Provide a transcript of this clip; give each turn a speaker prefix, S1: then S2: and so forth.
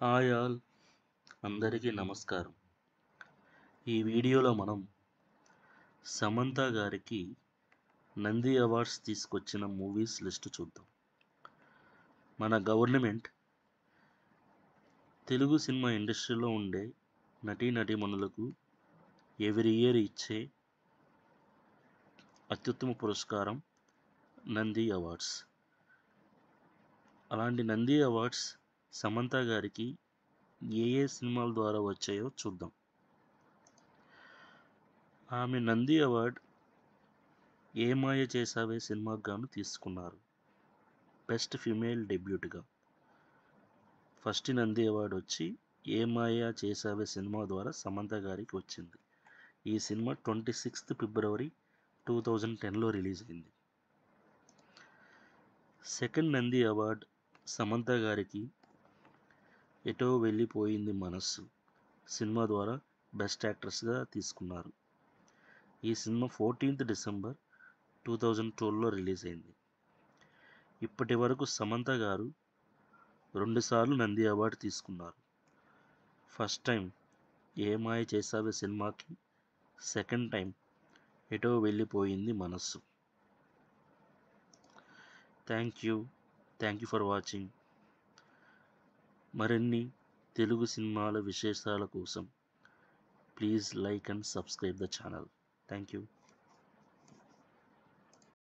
S1: Hi all, అందరికీ నమస్కారం. ఈ వీడియోలో మనం సమంత గారికి నంది అవార్డ్స్ తీసుకొచ్చిన మూవీస్ లిస్ట్ చూద్దాం. మన గవర్నమెంట్ తెలుగు సినిమా ఇండస్ట్రీలో ఉండే నటీనటీమణులకు ఎవ్రీ ఇయర్ ఇచ్చే అత్యుత్తమ పురస్కారం నంది అవార్డ్స్. అలాంటి నంది అవార్డ్స్ సమంత గారికి ఏ ఏ సినిమాల ద్వారా వచ్చాయో చూద్దాం. ఆమె నంది అవార్డ్ ఏ మాయ చేసావే సినిమాకు గాను తీసుకున్నారు బెస్ట్ ఫీమేల్ డెబ్యూట్గా. ఫస్ట్ నంది అవార్డు వచ్చి ఏ మాయ చేసావే సినిమా ద్వారా సమంత గారికి వచ్చింది. ఈ సినిమా 26th February 2010లో రిలీజ్ అయింది. సెకండ్ నంది అవార్డ్ సమంత గారికి ఎటో వెళ్ళిపోయింది మనస్సు సినిమా ద్వారా బెస్ట్ యాక్ట్రెస్గా తీసుకున్నారు. ఈ సినిమా 14th December 2012లో రిలీజ్ అయింది. ఇప్పటి వరకు సమంత గారు 2 సార్లు నంది అవార్డు తీసుకున్నారు. ఫస్ట్ టైం ఏ మాయ చేసావే సినిమాకి, సెకండ్ టైం ఎటో వెళ్ళిపోయింది మనస్సు. Thank you for watching. మరిన్ని తెలుగు సినిమాల విశేషాల కోసం please like and subscribe the channel. Thank you.